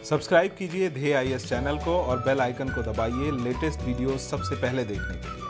Subscribe कीजिए ध्येय IAS channel को और बेल आइकन को दबाइए लेटेस्ट वीडियो सबसे पहले देखने के लिए।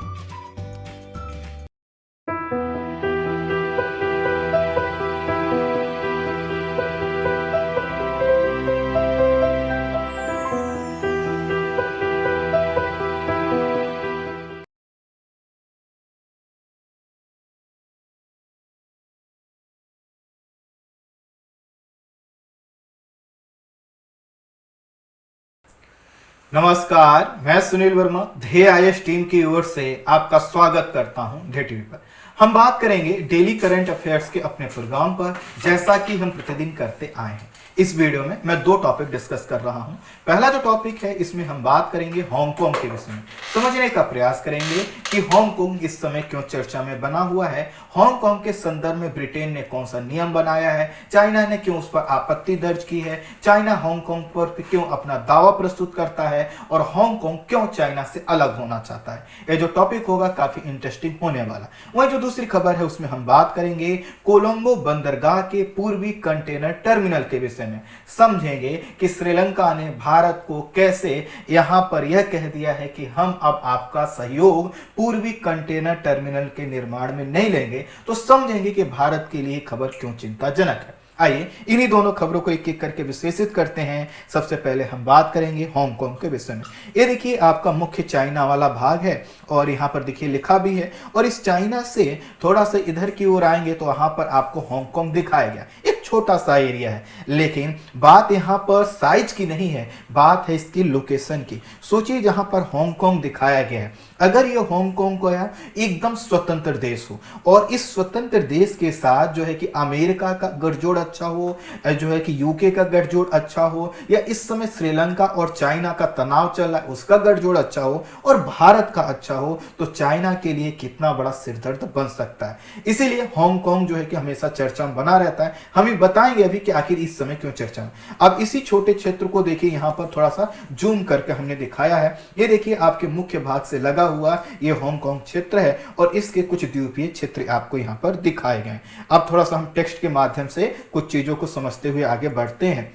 नमस्कार, मैं सुनील वर्मा ध्येय आईएएस टीम की ओर से आपका स्वागत करता हूं ध्येय टीवी पर। हम बात करेंगे डेली करंट अफेयर्स के अपने प्रोग्राम पर, जैसा कि हम प्रतिदिन करते आए हैं। इस वीडियो में मैं दो टॉपिक डिस्कस कर रहा हूं। पहला जो टॉपिक है, इसमें हम बात करेंगे हांगकांग के विषय में। समझने का प्रयास करेंगे कि हांगकांग इस समय क्यों चर्चा में बना हुआ है, हांगकांग के संदर्भ में ब्रिटेन ने कौन सा नियम बनाया है, चाइना ने क्यों उस पर आपत्ति दर्ज की है, चाइना हांगकांग पर क्यों अपना दावा प्रस्तुत करता है और हांगकांग क्यों चाइना से अलग होना चाहता है। यह जो टॉपिक होगा काफी इंटरेस्टिंग होने वाला। वहीं जो दूसरी खबर है, उसमें हम बात करेंगे कोलंबो बंदरगाह के पूर्वी कंटेनर टर्मिनल के विषय में। समझेंगे कि श्रीलंका ने भारत को कैसे यहां पर यह कह दिया है कि हम अब आपका सहयोग पूर्वी कंटेनर टर्मिनल के निर्माण में नहीं लेंगे, तो समझेंगे कि भारत के लिए खबर क्यों चिंताजनक है। आइए इन्हीं दोनों खबरों को एक एक करके विश्लेषित करते हैं। सबसे पहले हम बात करेंगे हांगकांग के विषय में। ये देखिए आपका मुख्य चाइना वाला भाग है और यहाँ पर देखिए लिखा भी है, और इस चाइना से थोड़ा सा इधर की ओर आएंगे तो यहाँ पर आपको हांगकांग दिखाया गया। एक छोटा सा एरिया है, लेकिन बात यहाँ पर साइज की नहीं है, बात है इसकी लोकेशन की। सोचिए जहाँ पर हांगकांग दिखाया गया है, अगर ये हांगकांग को यार एकदम स्वतंत्र देश हो और इस स्वतंत्र देश के साथ जो है कि अमेरिका का गठजोड़ अच्छा हो, जो है कि यूके का गठजोड़ अच्छा हो, या इस समय श्रीलंका और चाइना का तनाव चल रहा है उसका गठजोड़ अच्छा हो और भारत का अच्छा हो, तो चाइना के लिए कितना बड़ा सिरदर्द बन सकता है। इसीलिए हांगकांग जो है कि हमेशा चर्चा में बना रहता है। हम ही बताएंगे अभी कि आखिर इस समय क्यों चर्चा में। अब इसी छोटे क्षेत्र को देखिए, यहाँ पर थोड़ा सा जूम करके हमने दिखाया है। ये देखिए आपके मुख्य भाग से लगा हुआ ये हांगकांग क्षेत्र है और इसके कुछ द्वीपीय क्षेत्र आपको यहाँ पर दिखाए गए। अब थोड़ा सा हम टेक्स्ट के माध्यम से कुछ चीजों को समझते हुए आगे बढ़ते हैं।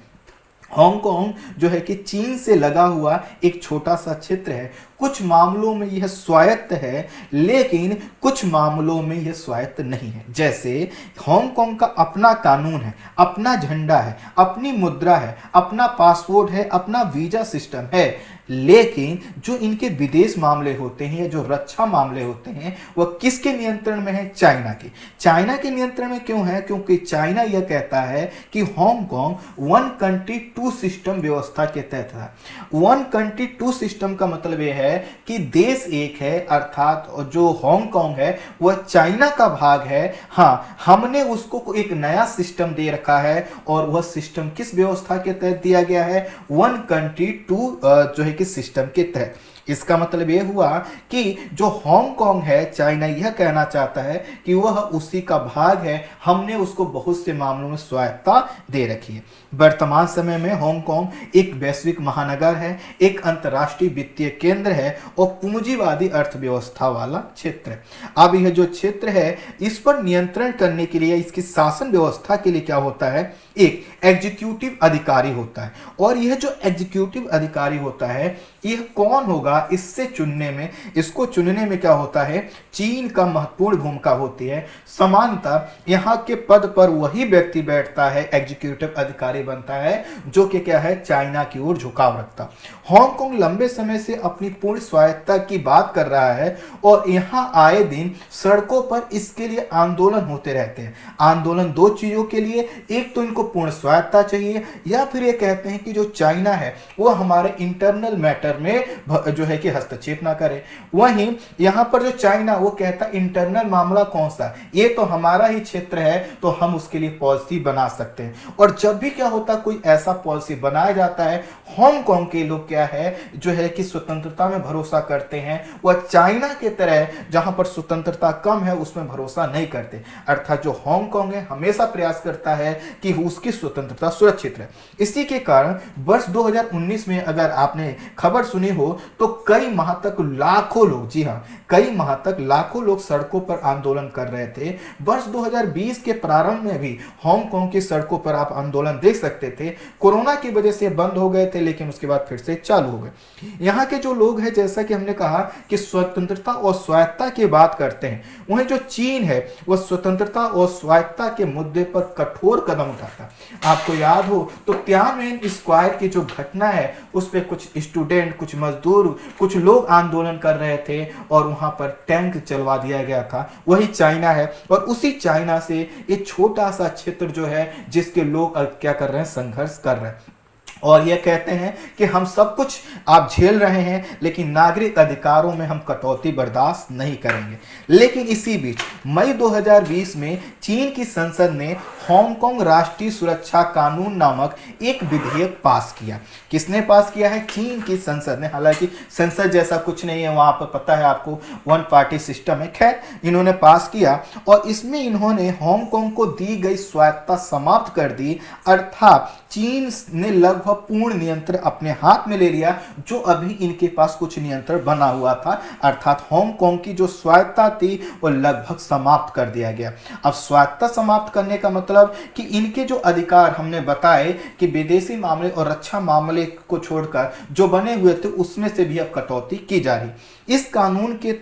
हांगकांग जो है कि चीन से लगा हुआ एक छोटा सा क्षेत्र है। कुछ मामलों में यह स्वायत्त है, लेकिन कुछ मामलों में यह स्वायत्त नहीं है। जैसे हांगकांग का अपना कानून है, अपना झंडा है, अपनी मुद्रा है, अपना पासपोर्ट है, अपना वीजा सिस्टम है, लेकिन जो इनके विदेश मामले होते हैं या जो रक्षा मामले होते हैं वह किसके नियंत्रण में है? चाइना के। चाइना के नियंत्रण में क्यों है? क्योंकि चाइना यह कहता है कि Hong Kong one country two system व्यवस्था के तहत है। वन कंट्री टू सिस्टम का मतलब यह है कि देश एक है, अर्थात जो हांगकांग है वह चाइना का भाग है। हाँ, हमने उसको एक नया सिस्टम दे रखा है और वह सिस्टम किस व्यवस्था के तहत दिया गया है? वन कंट्री टू जो है कि सिस्टम के तहत। इसका मतलब यह हुआ कि जो हांगकांग है, चाइना यह कहना चाहता है कि वह उसी का भाग है, हमने उसको बहुत से मामलों में स्वायत्तता दे रखी है। वर्तमान समय में हांगकांग एक वैश्विक महानगर है, एक अंतर्राष्ट्रीय वित्तीय केंद्र है और पूंजीवादी अर्थव्यवस्था वाला क्षेत्र है। अब यह जो क्षेत्र है, इस पर नियंत्रण करने के लिए, इसकी शासन व्यवस्था के लिए क्या होता है? एक एग्जीक्यूटिव अधिकारी होता है, और यह जो एग्जीक्यूटिव अधिकारी होता है यह कौन होगा? इससे चुनने में, इसको चुनने में क्या होता है? चीन का महत्वपूर्ण भूमिका होती है। सामान्यतः यहाँ के पद पर वही व्यक्ति बैठता है, एग्जीक्यूटिव अधिकारी बनता है, जो कि क्या है? चाइना की ओर झुकाव रखता। हांगकांग लंबे समय से अपनी पूर्ण स्वायत्तता की बात कर रहा है और यहाँ आए दिन सड़कों पर इसके लिए आंदोलन होते रहते हैं। आंदोलन दो चीजों के लिए, एक तो इनको पूर्ण स्वायत्तता चाहिए, या फिर ये कहते हैं कि जो चाइना है वो हमारे इंटरनल मैटर में जो है कि हस्तक्षेप ना करे। वहीं यहाँ पर जो चाइना वो कहता है इंटरनल मामला कौन सा, ये तो हमारा ही क्षेत्र है, तो हम उसके लिए पॉलिसी बना सकते हैं। और जब भी क्या होता है, कोई ऐसा पॉलिसी बनाया जाता है, हांगकांग के लोग क्या है जो है कि स्वतंत्रता में भरोसा करते हैं, वह चाइना के तरह जहां पर स्वतंत्रता कम है उसमें भरोसा नहीं करते। अर्थात जो हांगकांग है हमेशा प्रयास करता है कि उसकी स्वतंत्रता सुरक्षित रहे। इसी के कारण वर्ष 2019 में अगर आपने खबर सुनी हो तो कई माह तक लाखों लोग, जी हाँ, कई माह तक लाखों लोग सड़कों पर आंदोलन कर रहे थे। वर्ष 2020 के प्रारंभ में भी हांगकांग की सड़कों पर आप आंदोलन देख सकते थे। कोरोना की वजह से बंद हो गए थे, लेकिन उसके बाद फिर से चालू हो गए। यहाँ के जो लोग हैं, जैसा कि हमने कहा कि स्वतंत्रता और स्वायत्तता की बात करते हैं, वहीं जो चीन है वह स्वतंत्रता और स्वायत्तता के मुद्दे पर कठोर कदम उठाता है। आपको याद हो तो तियानमेन स्क्वायर की जो घटना है उस पर कुछ स्टूडेंट, कुछ मजदूर, कुछ लोग आंदोलन कर रहे थे और वहां पर टैंक चलवा दिया गया था। वही चाइना है और उसी चाइना से ये छोटा सा क्षेत्र जो है जिसके लोग क्या कर रहे हैं, संघर्ष कर रहे हैं और ये कहते हैं कि हम सब कुछ आप झेल रहे हैं, लेकिन नागरिक अधिकारों में हम कटौती बर्दाश्त नहीं करेंगे। लेकिन इसी बीच मई 2020 में चीन की संसद ने हांगकांग राष्ट्रीय सुरक्षा कानून नामक एक विधेयक पास किया। किसने पास किया है? चीन की संसद ने। हालांकि संसद जैसा कुछ नहीं है वहां पर, पता है आपको, वन पार्टी सिस्टम है। खैर, इन्होंने पास किया और इसमें इन्होंने हांगकांग को दी गई स्वायत्तता समाप्त कर दी, अर्थात चीन ने लगभग पूर्ण नियंत्रण अपने हाथ में ले लिया। जो अभी इनके पास कुछ नियंत्रण बना हुआ था, अर्थात हांगकांग की जो स्वायत्तता थी वो लगभग समाप्त कर दिया गया। अब स्वायत्तता समाप्त करने का मतलब कि इनके जो अधिकार हमने बताए कि विदेशी मामले और रक्षा मामले को छोड़कर जो बने हुए थे उसमें से भी अब कटौती की जा रही। इस कानून के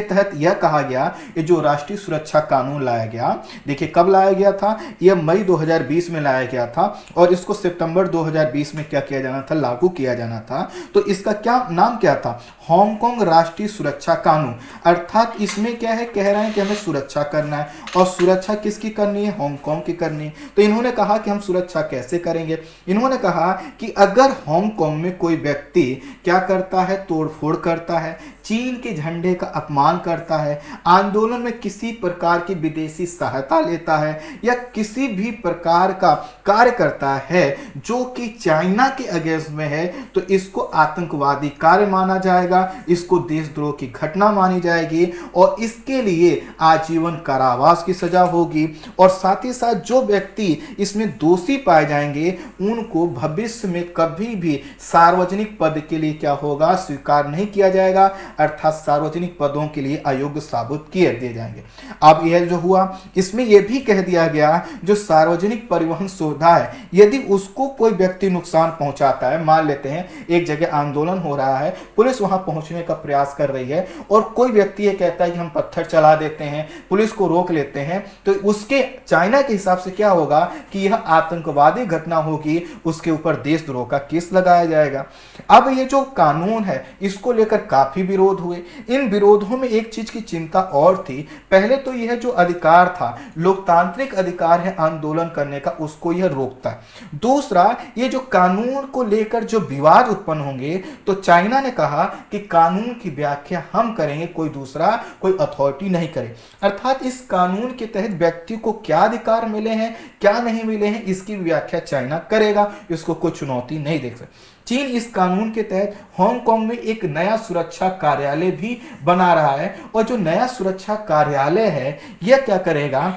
तहत यह कहा गया, ये जो राष्ट्रीय सुरक्षा कानून लाया गया, देखिए कब लाया गया था, यह मई 2020 में लाया गया था और इसको सितंबर 2020 में क्या किया जाना था, लागू किया जाना था। तो इसका क्या नाम क्या था? हांगकांग राष्ट्रीय सुरक्षा कानून। अर्थात इसमें क्या है, कह रहे हैं कि हमें सुरक्षा करना है और सुरक्षा किसकी करनी है? हांगकांग की करनी है। तो इन्होंने कहा कि हम सुरक्षा कैसे करेंगे? इन्होंने कहा कि अगर हांगकांग में कोई व्यक्ति क्या करता है, तोड़फोड़ करता है, चीन के झंडे का अपमान करता है, आंदोलन में किसी प्रकार की विदेशी सहायता लेता है या किसी भी प्रकार का कार्य करता है जो कि चाइना के अगेंस्ट में है, तो इसको आतंकवादी कार्य माना जाएगा, इसको देशद्रोह की घटना मानी जाएगी और इसके लिए आजीवन कारावास की सजा होगी। और साथ ही साथ जो व्यक्ति इसमें दोषी पाए जाएंगे उनको भविष्य में कभी भी सार्वजनिक पद के लिए क्या होगा, स्वीकार नहीं किया जाएगा, अर्थात सार्वजनिक पदों के लिए अयोग्य साबित किए दिए जाएंगे। अब यह जो हुआ, इसमें यह भी कह दिया गया जो सार्वजनिक परिवहन सुविधा है, यदि उसको कोई व्यक्ति नुकसान पहुंचाता है, मान लेते हैं एक जगह आंदोलन हो रहा है, पुलिस वहां पहुंचने का प्रयास कर रही है और कोई व्यक्ति ये कहता है कि हम पत्थर चला देते हैं, पुलिस को रोक लेते हैं, तो उसके चाइना के हिसाब से क्या होगा कि यह आतंकवादी घटना होगी, उसके ऊपर देशद्रोह का केस लगाया जाएगा। अब ये जो कानून है इसको लेकर काफी विरोध हुए। इन विरोधों में एक चीज की चिंता और थी, पहले तो यह जो अधिकार था, लोकतांत्रिक अधिकार है आंदोलन करने का, उसको यह रोकता है। दूसरा, ये जो कानून को लेकर जो विवाद उत्पन्न होंगे, तो चाइना ने कहा कि कानून की व्याख्या हम करेंगे, कोई दूसरा, कोई अथॉरिटी नहीं करे। अर्थात इस कानून के तहत व्यक्ति को क्या अधिकार मिले हैं, क्या नहीं मिले हैं, इसकी व्याख्या चाइना करेगा, इसको कोई चुनौती नहीं देख सकते। चीन इस कानून के तहत हांगकांग में एक नया सुरक्षा कार्यालय भी बना रहा है और जो नया सुरक्षा कार्यालय है यह क्या करेगा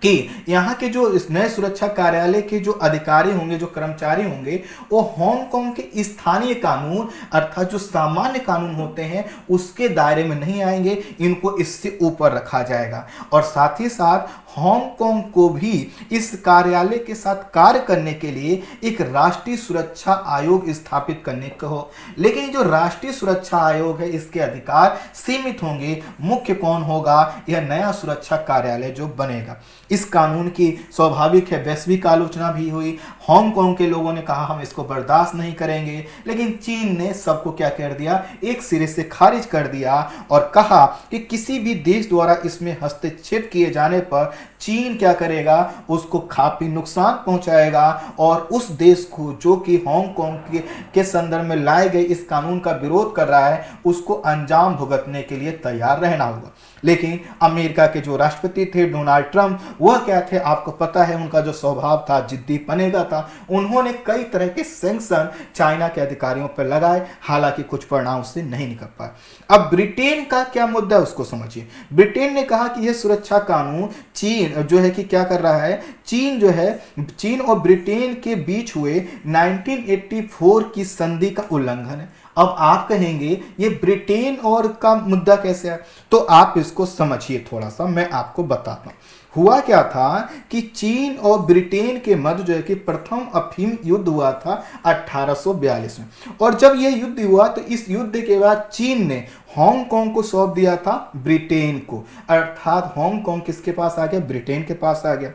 कि यहाँ के जो इस नए सुरक्षा कार्यालय के जो अधिकारी होंगे, जो कर्मचारी होंगे, वो हांगकांग के स्थानीय कानून अर्थात जो सामान्य कानून होते हैं उसके दायरे में नहीं आएंगे, इनको इससे ऊपर रखा जाएगा। और साथ ही साथ हांगकांग को भी इस कार्यालय के साथ कार्य करने के लिए एक राष्ट्रीय सुरक्षा आयोग स्थापित करने को हो। लेकिन जो राष्ट्रीय सुरक्षा आयोग है इसके अधिकार सीमित होंगे। मुख्य कौन होगा? यह नया सुरक्षा कार्यालय जो बनेगा। इस कानून की स्वाभाविक है वैश्विक आलोचना भी हुई। हांगकांग के लोगों ने कहा हम इसको बर्दाश्त नहीं करेंगे, लेकिन चीन ने सबको क्या कर दिया, एक सिरे से खारिज कर दिया और कहा कि किसी भी देश द्वारा इसमें हस्तक्षेप किए जाने पर चीन क्या करेगा, उसको काफी नुकसान पहुंचाएगा और उस देश को जो कि हांगकांग के संदर्भ में लाए गए इस कानून का विरोध कर रहा है उसको अंजाम भुगतने के लिए तैयार रहना होगा। लेकिन अमेरिका के जो राष्ट्रपति थे डोनाल्ड ट्रंप, वह क्या थे आपको पता है, उनका जो स्वभाव था जिद्दी पनेगा था। उन्होंने कई तरह के सैंक्शन चाइना के अधिकारियों पर लगाए, हालांकि कुछ परिणाम उससे नहीं निकल पाए। अब ब्रिटेन का क्या मुद्दा है उसको समझिए। ब्रिटेन ने कहा कि यह सुरक्षा कानून चीन जो है कि क्या कर रहा है, चीन जो है, चीन और ब्रिटेन के बीच हुए 1984 की संधि का उल्लंघन है। अब आप कहेंगे ये ब्रिटेन और का मुद्दा कैसे है, तो आप इसको समझिए थोड़ा सा, मैं आपको बताता हूं। हुआ क्या था कि चीन और ब्रिटेन के मध्य जो है कि प्रथम अफीम युद्ध हुआ था 1842 में, और जब यह युद्ध हुआ तो इस युद्ध के बाद चीन ने हांगकांग को सौंप दिया था ब्रिटेन को, अर्थात हांगकांग किसके पास आ गया, ब्रिटेन के पास आ गया।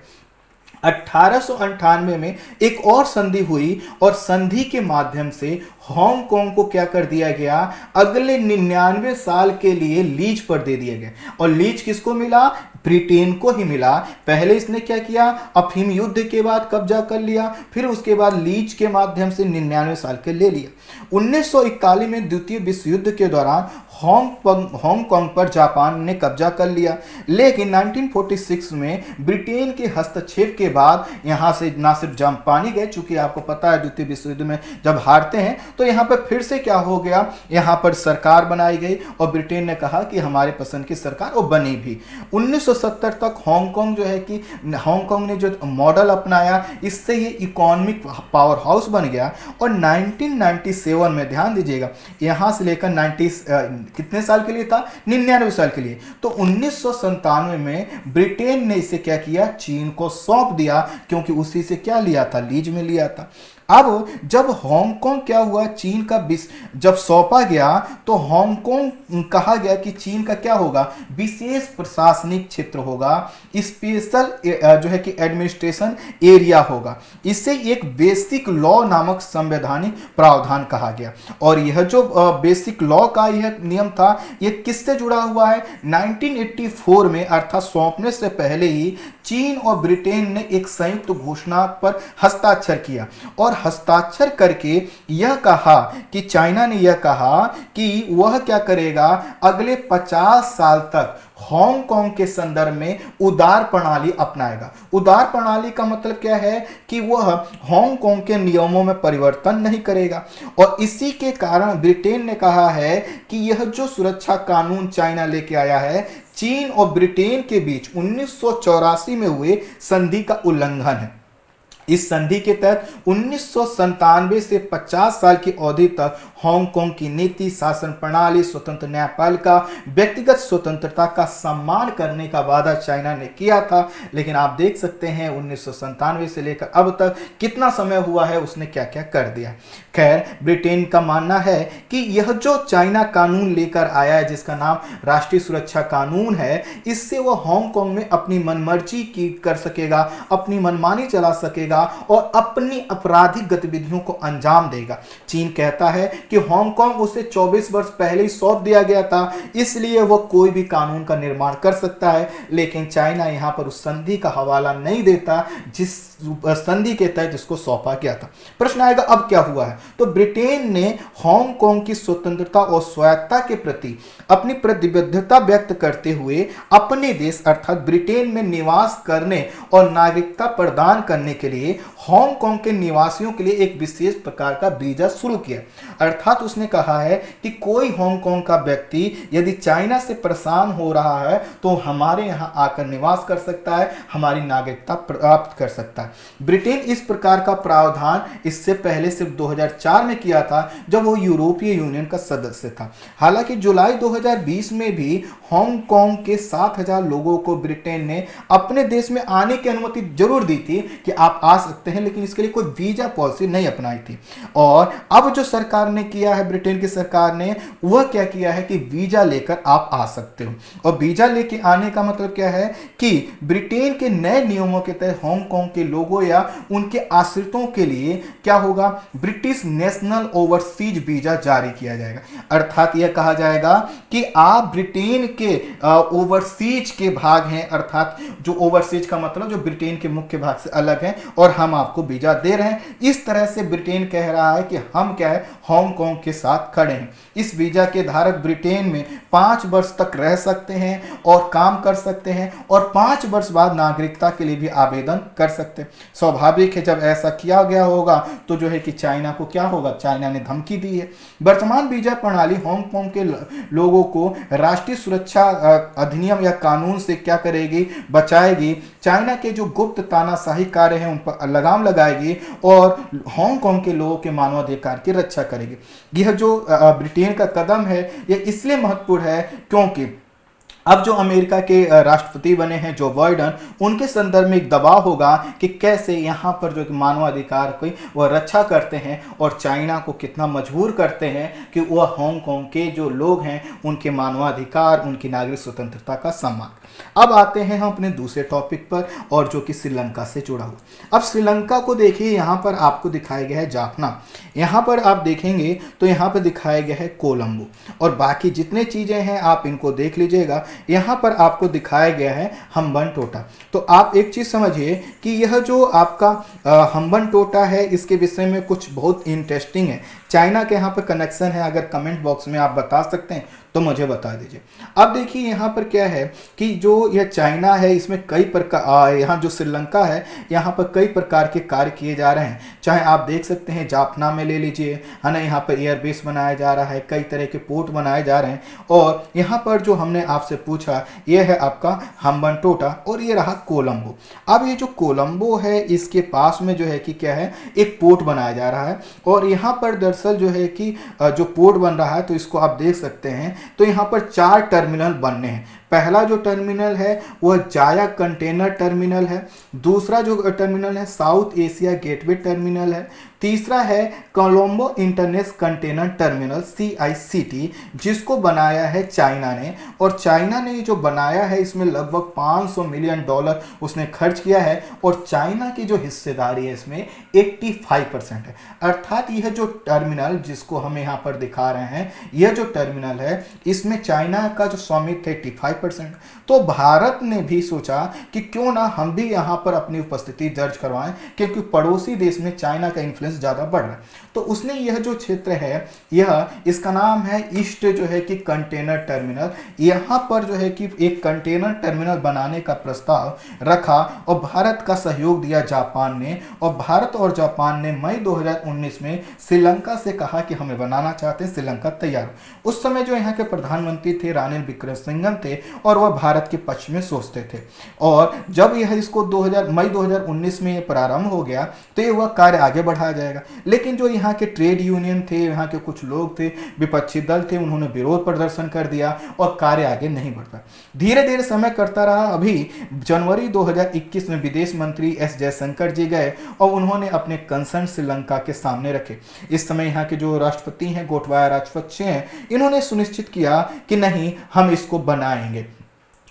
1898 में एक और संधि हुई और संधि के माध्यम से हांगकांग को क्या कर दिया गया, अगले 99 साल के लिए लीज पर दे दिया गया। और लीज किसको मिला, ब्रिटेन को ही मिला। पहले इसने क्या किया, अफीम युद्ध के बाद कब्जा कर लिया, फिर उसके बाद लीज के माध्यम से 99 साल के ले लिया। 1941 में द्वितीय विश्व युद्ध के दौरान हांगकांग पर जापान ने कब्जा कर लिया, लेकिन 1946 में ब्रिटेन के हस्तक्षेप के बाद यहां से ना सिर्फ जापानी गए, चूंकि आपको पता है द्वितीय विश्व युद्ध में जब हारते हैं तो यहां पर फिर से क्या हो गया, यहां पर सरकार बनाई गई और ब्रिटेन ने कहा कि हमारे पसंद की सरकार, वो बनी भी। 1970 तक हांगकांग जो है कि हांगकांग ने जो मॉडल अपनाया, इससे ये इकोनॉमिक पावर हाउस बन गया। और 1997 में ध्यान दीजिएगा, यहां से लेकर 90 कितने साल के लिए था, 99 साल के लिए, तो 1997 में ब्रिटेन ने इसे क्या किया, चीन को सौंप दिया, क्योंकि उसी से क्या लिया था, लीज में लिया था। अब जब हांगकांग क्या हुआ, चीन का जब सौंपा गया तो हांगकांग कहा गया कि चीन का क्या होगा, विशेष प्रशासनिक क्षेत्र होगा, स्पेशल जो है कि एडमिनिस्ट्रेशन एरिया होगा। इसे एक बेसिक लॉ नामक संवैधानिक प्रावधान कहा गया। और यह जो बेसिक लॉ का यह नियम था, यह किससे जुड़ा हुआ है, 1984 में, अर्थात सौंपने से पहले ही चीन और ब्रिटेन ने एक संयुक्त घोषणा पर हस्ताक्षर किया और हस्ताक्षर करके यह कहा कि चाइना ने यह कहा कि वह क्या करेगा, अगले 50 साल तक हांगकांग के संदर्भ में उदार प्रणाली अपनाएगा। उदार प्रणाली का मतलब क्या है कि वह हांगकांग के नियमों में परिवर्तन नहीं करेगा। और इसी के कारण ब्रिटेन ने कहा है कि यह जो सुरक्षा कानून चाइना लेके आया है, चीन और ब्रिटेन के बीच 1984 में हुए संधि का उल्लंघन है। इस संधि के तहत 1997 से 50 साल की अवधि तक हांगकांग की नीति, शासन प्रणाली, स्वतंत्र न्यायपालिका, व्यक्तिगत स्वतंत्रता का सम्मान करने का वादा चाइना ने किया था। लेकिन आप देख सकते हैं 1997 से लेकर अब तक कितना समय हुआ है, उसने क्या क्या कर दिया। खैर, ब्रिटेन का मानना है कि यह जो चाइना कानून लेकर आया है, जिसका नाम राष्ट्रीय सुरक्षा कानून है, इससे वह हांगकांग में अपनी मनमर्जी की कर सकेगा, अपनी मनमानी चला सकेगा और अपनी आपराधिक गतिविधियों को अंजाम देगा। चीन कहता है कि हांगकांग उसे 24 वर्ष पहले ही सौंप दिया गया था, इसलिए वह कोई भी कानून का निर्माण कर सकता है। लेकिन चाइना यहां पर उस संधि का हवाला नहीं देता जिस संधि के तहत इसको सौंपा गया था। प्रश्न आएगा अब क्या हुआ है, तो ब्रिटेन ने हांगकांग की स्वतंत्रता और स्वायत्तता के प्रति अपनी प्रतिबद्धता व्यक्त करते हुए अपने देश अर्थात ब्रिटेन में निवास करने और नागरिकता प्रदान करने के लिए हांगकांग के निवासियों के लिए एक विशेष प्रकार का वीजा शुरू किया। अर्थात उसने कहा है कि कोई हांगकांग का व्यक्ति यदि चाइना से परेशान हो रहा है तो हमारे यहां आकर निवास कर सकता है, हमारी नागरिकता प्राप्त कर सकता है। ब्रिटेन इस प्रकार का प्रावधान इससे पहले सिर्फ 2004 में किया था, जब वो यूरोपीय यूनियन का सदस्य था। हालांकि जुलाई 2020 में भी हांगकांग के 7,000 लोगों को ब्रिटेन ने अपने देश में आने की अनुमति जरूर दी थी कि आप आ सकते हैं, लेकिन इसके लिए कोई वीजा पॉलिसी नहीं अपनाई थी। और अब जो सरकार ने किया है, ब्रिटेन की सरकार ने, वह क्या किया है कि वीजा लेकर आप आ सकते हो। और वीजा लेके आने का मतलब क्या है कि ब्रिटेन के नए नियमों के तहत हांगकांग के लोगों या उनके आश्रितों के लिए क्या होगा, ब्रिटिश नेशनल ओवरसीज वीजा जारी किया जाएगा। अर्थात यह कहा जाएगा कि आप ब्रिटेन के ओवरसीज के भाग हैं, अर्थात जो ओवरसीज का मतलब जो ब्रिटेन के मुख्य भाग से अलग है, और हम आपको वीजा दे रहे हैं। इस तरह से ब्रिटेन कह रहा है कि हम क्या है, हांगकांग के साथ खड़े हैं। इस वीजा के धारक ब्रिटेन में 5 वर्ष तक रह सकते हैं और काम कर सकते हैं, और 5 वर्ष बाद नागरिकता के लिए भी आवेदन कर सकते हैं। स्वाभाविक है, जब ऐसा किया गया होगा तो जो है कि चाइना को क्या होगा, चाइना ने धमकी दी है। वर्तमान वीजा प्रणाली हांगकांग के लोगों को राष्ट्रीय सुरक्षा अधिनियम या कानून से क्या करेगी, बचाएगी। चाइना के जो गुप्त तानाशाही कार्य हैं उन पर लगाम लगाएगी और हांगकांग के लोगों के मानवाधिकार की रक्षा करेगी। यह जो ब्रिटेन का कदम है यह इसलिए महत्वपूर्ण है क्योंकि अब जो अमेरिका के राष्ट्रपति बने हैं जो बाइडन, उनके संदर्भ में एक दबाव होगा कि कैसे यहाँ पर जो मानवाधिकार की वह रक्षा करते हैं और चाइना को कितना मजबूर करते हैं कि वह हांगकांग के जो लोग हैं उनके मानवाधिकार, उनकी नागरिक स्वतंत्रता का सम्मान। अब आते हैं हम अपने दूसरे टॉपिक पर और जो कि श्रीलंका से जुड़ा हुआ। अब श्रीलंका को देखिए, यहाँ पर आपको दिखाया गया है जाफना, यहाँ पर आप देखेंगे तो यहाँ पर दिखाया गया है कोलंबो और बाकी जितने चीज़ें हैं आप इनको देख लीजिएगा। यहाँ पर आपको दिखाया गया है हम्बनटोटा। तो आप एक चीज़ समझिए कि यह जो आपका हम्बनटोटा है इसके विषय में कुछ बहुत इंटरेस्टिंग है। चाइना के यहाँ पर कनेक्शन है, अगर कमेंट बॉक्स में आप बता सकते हैं तो मुझे बता दीजिए। अब देखिए यहाँ पर क्या है कि जो यह चाइना है इसमें कई प्रकार, यहाँ जो श्रीलंका है यहाँ पर कई प्रकार के कार्य किए जा रहे हैं। चाहे आप देख सकते हैं जाफना में ले लीजिए, है ना, यहाँ पर एयरबेस बनाया जा रहा है, कई तरह के पोर्ट बनाए जा रहे हैं। और यहाँ पर जो हमने आपसे पूछा यह है आपका हम्बनटोटा और ये रहा कोलंबो। अब ये जो कोलंबो है इसके पास में जो है कि क्या है, एक पोर्ट बनाया जा रहा है और यहाँ पर दरअसल जो है कि जो पोर्ट बन रहा है तो इसको आप देख सकते हैं। तो यहाँ पर 4 टर्मिनल बनने हैं। पहला जो टर्मिनल है वह जाया कंटेनर टर्मिनल है, दूसरा जो टर्मिनल है साउथ एशिया गेटवे टर्मिनल है, तीसरा है Colombo international container terminal CICT जिसको बनाया है चाइना ने। और चाइना ने जो बनाया है इसमें लगभग $500 मिलियन उसने खर्च किया है और चाइना की जो हिस्सेदारी है इसमें 85% है। अर्थात यह जो टर्मिनल जिसको हम यहाँ पर दिखा रहे हैं, यह जो टर्मिनल है इसमें चाइना का जो स्वामित्व है 85%। तो भारत ने भी सोचा कि क्यों ना हम भी यहाँ पर अपनी उपस्थिति दर्ज करवाएं, क्योंकि पड़ोसी देश में चाइना का इन्फ्लुएंस ज़्यादा बढ़ रहा है। तो उसने यह जो क्षेत्र है यह इसका नाम है ईस्ट जो है कि कंटेनर टर्मिनल, यहाँ पर जो है कि एक कंटेनर टर्मिनल बनाने का प्रस्ताव रखा और भारत का सहयोग दिया जापान ने। और भारत और जापान ने मई 2019 में श्रीलंका से कहा कि हमें बनाना चाहते हैं, श्रीलंका तैयार हो। उस समय जो यहाँ के प्रधानमंत्री थे रानिल विक्रमसिंघम थे और वह भारत के पक्ष में सोचते थे। और जब यह इसको मई 2019 में प्रारंभ हो गया तो ये वह कार्य आगे बढ़ाया जाएगा। लेकिन जो यहाँ के ट्रेड यूनियन थे, यहाँ के कुछ लोग थे, विपक्षी दल थे, उन्होंने विरोध प्रदर्शन कर दिया और कार्य आगे नहीं बढ़ पाया। धीरे धीरे समय करता रहा। अभी जनवरी 2021 में विदेश मंत्री S जयशंकर जी गए और उन्होंने अपने कंसर्न श्रीलंका के सामने रखे। इस समय यहाँ के जो राष्ट्रपति हैं गोटबाया राजपक्षे हैं, इन्होंने सुनिश्चित किया कि नहीं हम इसको बनाएंगे।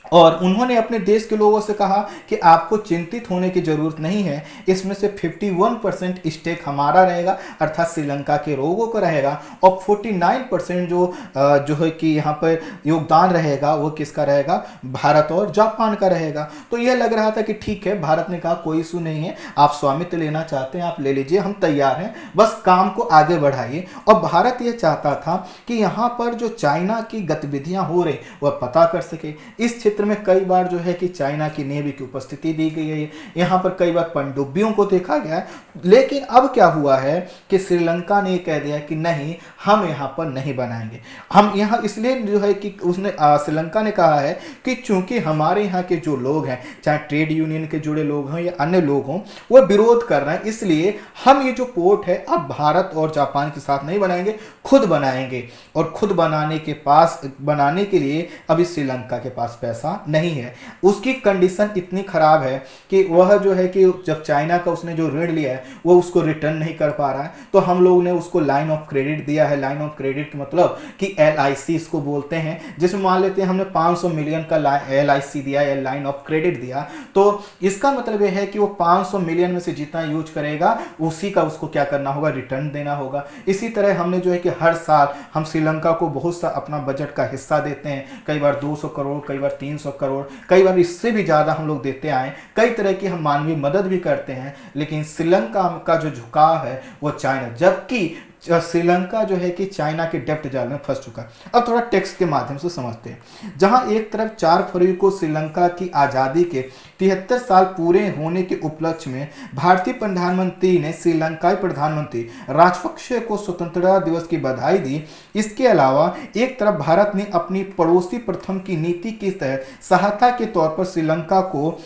और उन्होंने अपने देश के लोगों से कहा कि आपको चिंतित होने की जरूरत नहीं है, इसमें से 51% स्टेक हमारा रहेगा अर्थात श्रीलंका के लोगों का रहेगा और 49% जो है कि यहाँ पर योगदान रहेगा वो किसका रहेगा, भारत और जापान का रहेगा। तो यह लग रहा था कि ठीक है, भारत ने कहा कोई इशू नहीं है, आप स्वामित्व लेना चाहते हैं आप ले लीजिए, हम तैयार हैं, बस काम को आगे बढ़ाइए। और भारत यह चाहता था कि यहाँ पर जो चाइना की गतिविधियाँ हो रही वह पता कर सके। इस क्षेत्र में कई बार जो है कि चाइना की नेवी की उपस्थिति दी गई है, यहाँ पर कई बार पनडुब्बियों को देखा गया है। लेकिन अब क्या हुआ है कि श्रीलंका ने कह दिया कि नहीं, हम यहाँ पर नहीं बनाएंगे। हम यहाँ इसलिए जो है कि उसने श्रीलंका ने कहा है कि चूंकि हमारे यहाँ के जो लोग हैं, चाहे ट्रेड यूनियन के जुड़े लोग हों या अन्य लोग हों, वो विरोध कर रहे हैं, इसलिए हम ये जो पोर्ट है अब भारत और जापान के साथ नहीं बनाएंगे, खुद बनाएंगे। और खुद बनाने के लिए अभी श्रीलंका के पास पैसा नहीं है। उसकी कंडीशन इतनी खराब है कि वह जो है कि जब चाइना का उसने जो ऋण लिया है वो उसको रिटर्न नहीं कर पा रहा है, तो हम लोगों ने उसको लाइन ऑफ क्रेडिट दिया है। लाइन ऑफ क्रेडिट मतलब कि LIC इसको बोलते हैं, जिसमें मान लेते हैं हमने 500 मिलियन का LIC दिया या लाइन ऑफ क्रेडिट दिया, तो इसका मतलब यह है कि वो 500 मिलियन में से जितना यूज करेगा उसी का उसको क्या करना होगा, रिटर्न देना होगा। इसी तरह हमने जो है कि हर साल हम श्रीलंका को बहुत सा अपना बजट का हिस्सा देते हैं, कई बार 200 करोड़, कई बार 300 करोड़, कई बार इससे भी ज़्यादा हम लोग देते आए। कई तरह की हम मानवीय मदद भी करते हैं, लेकिन श्रीलंका का जो झुकाव है वो चाइना, जबकि श्रीलंका जो है कि चाइना के डेप्ट जाल में फंस चुका है। अब थोड़ा टेक्स्ट के माध्यम से समझते हैं। जहां एक तरफ 4 फरवरी को श्रीलंका की आज़ादी के 73 साल पूरे होने के उपलक्ष्य में भारतीय प्रधानमंत्री ने श्रीलंकाई प्रधानमंत्री राजपक्षे को स्वतंत्रता दिवस की बधाई दी। इसके अलावा एक तरफ भारत ने अपनी पड़ोसी प्रथम की नीति के तहत सहायता के तौर पर श्रीलंका को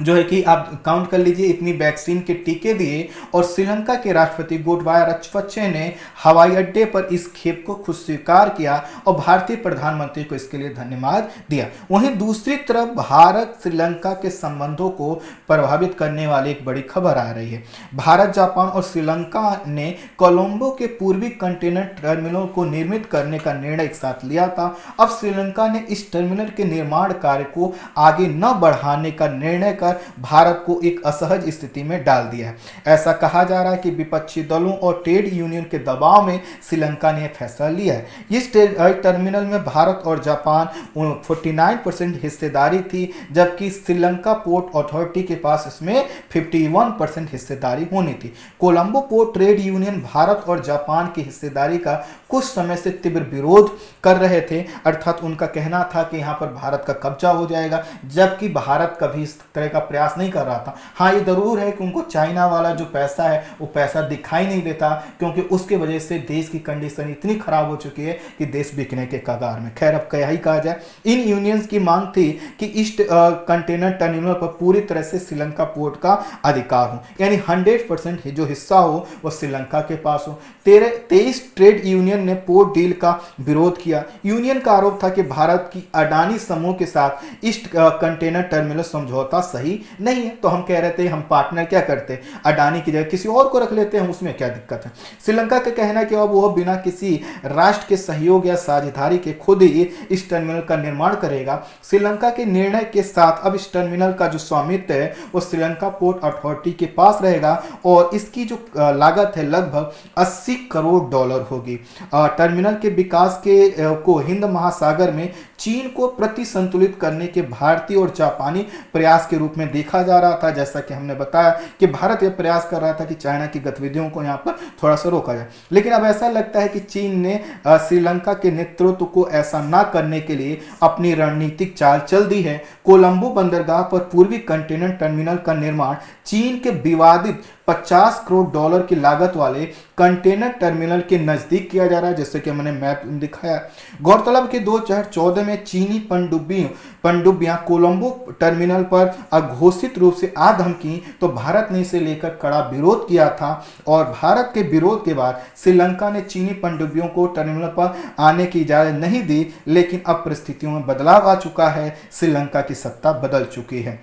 जो है कि आप काउंट कर लीजिए इतनी वैक्सीन के टीके दिए, और श्रीलंका के राष्ट्रपति गोटबाया राजपक्षे ने हवाई अड्डे पर इस खेप को खुद स्वीकार किया और भारतीय प्रधानमंत्री को इसके लिए धन्यवाद दिया। वहीं दूसरी तरफ भारत श्रीलंका के संबंधों को प्रभावित करने वाली एक बड़ी खबर आ रही है। भारत, जापान और श्रीलंका ने कोलंबो के पूर्वी कंटेनर टर्मिनल को निर्मित करने का निर्णय एक साथ लिया था। अब श्रीलंका ने इस टर्मिनल के निर्माण कार्य को आगे न बढ़ाने का निर्णय कर भारत को एक असहज स्थिति में डाल दिया है। ऐसा कहा जा रहा है कि विपक्षी दलों और ट्रेड यूनियन के दबाव में श्रीलंका ने फैसला लिया है। इस टर्मिनल में भारत और जापान 49% हिस्सेदारी थी, जबकि श्रीलंका पोर्ट अथॉरिटी के पास इसमें 51% हिस्सेदारी होनी थी। Colombo port trade union Bharat और जापान की हिस्सेदारी का कुछ समय से तीव्र विरोध कर रहे थे, अर्थात उनका कहना था कि यहाँ पर भारत का कब्जा हो जाएगा, जबकि भारत कभी इस तरह का प्रयास नहीं कर रहा था। हाँ, ये जरूर है कि उनको चाइना वाला जो पैसा है वो पैसा दिखाई नहीं देता, क्योंकि उसके वजह से देश की कंडीशन इतनी खराब हो चुकी है कि देश बिकने के कगार में। खैर, अब क्या ही कहा जाए। इन यूनियंस की मांग थी कि इस कंटेनर टर्मिनल पर पूरी तरह से श्रीलंका पोर्ट का अधिकार हो, यानी 100% जो हिस्सा हो वो श्रीलंका के पास हो। 23 ट्रेड यूनियन ने पोर्ट डील का विरोध किया। यूनियन का आरोप था कि भारत की अडानी समूह के साथ इस कंटेनर टर्मिनल समझौता सही नहीं है। तो हम कह रहे थे हम पार्टनर क्या करते, अडानी की जगह किसी और को रख लेते हैं, उसमें क्या दिक्कत है। श्रीलंका का कहना है कि अब वह बिना किसी राष्ट्र के सहयोग या साझेदारी के खुद ही इस टर्मिनल का निर्माण करेगा। श्रीलंका के निर्णय के साथ अब इस टर्मिनल का जो स्वामित्व है वो श्रीलंका पोर्ट अथॉरिटी के पास रहेगा, और इसकी जो लागत है लगभग $80 करोड़ होगी। टर्मिनल के विकास को हिंद महासागर में चीन को प्रति संतुलित करने के भारतीय और जापानी प्रयास के रूप में देखा जा रहा था। जैसा कि हमने बताया कि भारत यह प्रयास कर रहा था कि चाइना की गतिविधियों को यहाँ पर थोड़ा सा रोका जाए, लेकिन अब ऐसा लगता है कि चीन ने श्रीलंका के नेतृत्व को ऐसा ना करने के लिए अपनी रणनीतिक चाल चल दी है। कोलंबो बंदरगाह पर पूर्वी कंटेनर टर्मिनल का निर्माण चीन के विवादित $50 करोड़ की लागत वाले कंटेनर टर्मिनल के नजदीक किया जा रहा है, जैसे कि मैंने मैप दिखाया। गौरतलब कि 2014 में चीनी पनडुब्बियां कोलंबो टर्मिनल पर अघोषित रूप से आ धमकी, तो भारत ने इसे लेकर कड़ा विरोध किया था, और भारत के विरोध के बाद श्रीलंका ने चीनी पनडुब्बियों को टर्मिनल पर आने की इजाजत नहीं दी। लेकिन अब परिस्थितियों में बदलाव आ चुका है, श्रीलंका की सत्ता बदल चुकी है।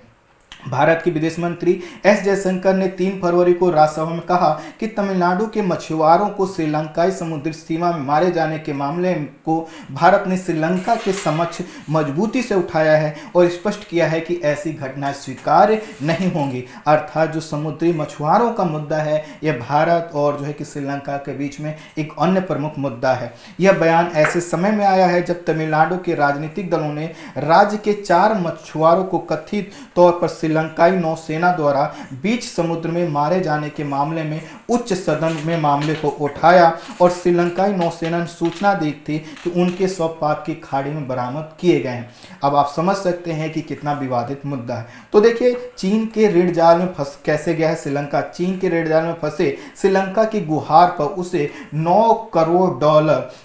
भारत के विदेश मंत्री एस जयशंकर ने 3 फरवरी को राज्यसभा में कहा कि तमिलनाडु के मछुआरों को श्रीलंकाई समुद्री सीमा में मारे जाने के मामले को भारत ने श्रीलंका के समक्ष मजबूती से उठाया है और स्पष्ट किया है कि ऐसी घटनाएं स्वीकार्य नहीं होंगी। अर्थात जो समुद्री मछुआरों का मुद्दा है यह भारत और जो है कि श्रीलंका के बीच में एक अन्य प्रमुख मुद्दा है। यह बयान ऐसे समय में आया है जब तमिलनाडु के राजनीतिक दलों ने राज्य के 4 मछुआरों को कथित तौर पर श्रीलंकाई नौसेना द्वारा बीच समुद्र में मारे जाने के मामले में उच्च सदन में मामले को उठाया, और श्रीलंकाई नौसेना ने सूचना दी थी कि उनके शव पाक की खाड़ी में बरामद किए गए हैं। अब आप समझ सकते हैं कि कितना विवादित मुद्दा है। तो देखिए चीन के ऋण जाल में फंस कैसे गया है श्रीलंका। चीन के ऋण जाल में फंसे श्रीलंका की गुहार पर उसे $9 करोड़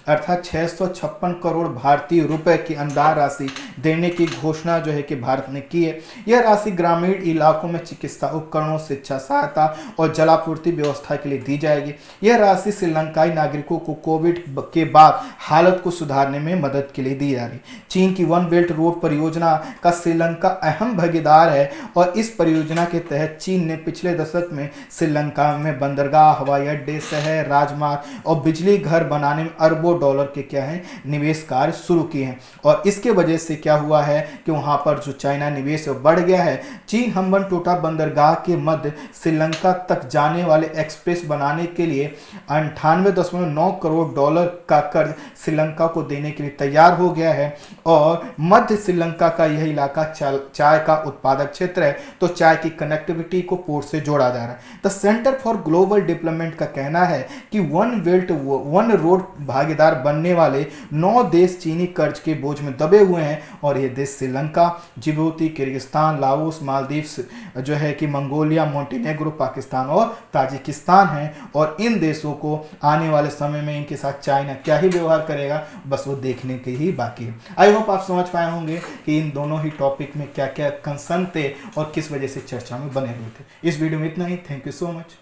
अर्थात 656 करोड़ भारतीय रुपए की अनुदान राशि देने की घोषणा जो है कि भारत ने की है। यह राशि ग्रामीण इलाकों में चिकित्सा उपकरणों, शिक्षा सहायता और जलापूर्ति व्यवस्था के लिए दी जाएगी। यह राशि श्रीलंकाई नागरिकों को कोविड के बाद हालत को सुधारने में मदद के लिए दी जा रही। चीन की वन बेल्ट रोड परियोजना का श्रीलंका अहम भागीदार है, और इस परियोजना के तहत चीन ने पिछले दशक में श्रीलंका में बंदरगाह, हवाई अड्डे, शहर, राजमार्ग और बिजली घर बनाने में अरबों डॉलर के क्या है निवेश कार्य शुरू किए हैं। और इसके वजह से क्या हुआ है कि वहां पर जो चाइना निवेश बढ़ गया है। चीन हम्बनटोटा बंदरगाह के मध्य श्रीलंका तक जाने वाले एक्सप्रेस बनाने के लिए $98.9 करोड़ का कर्ज श्रीलंका को देने के लिए तैयार हो गया है, और मध्य श्रीलंका का यह इलाका चाय का उत्पादक क्षेत्र है, तो चाय की कनेक्टिविटी को पोर्ट से जोड़ा जा रहा है। The centre for global development का कहना है कि वन बेल्ट वन रोड भागीदार बनने वाले 9 देश चीनी कर्ज के बोझ में दबे हुए हैं, और ये देश Sri Lanka, Djibouti, Kyrgyzstan, Laos, Maldives, Maldives जो है कि मंगोलिया, मोंटेनेग्रो, पाकिस्तान और ताजिकिस्तान हैं। और इन देशों को आने वाले समय में इनके साथ चाइना क्या ही व्यवहार करेगा, बस वो देखने के ही बाकी है। आई होप आप समझ पाए होंगे कि इन दोनों ही टॉपिक में क्या क्या कंसर्न थे और किस वजह से चर्चा में बने हुए थे। इस वीडियो में इतना ही। Thank you so much.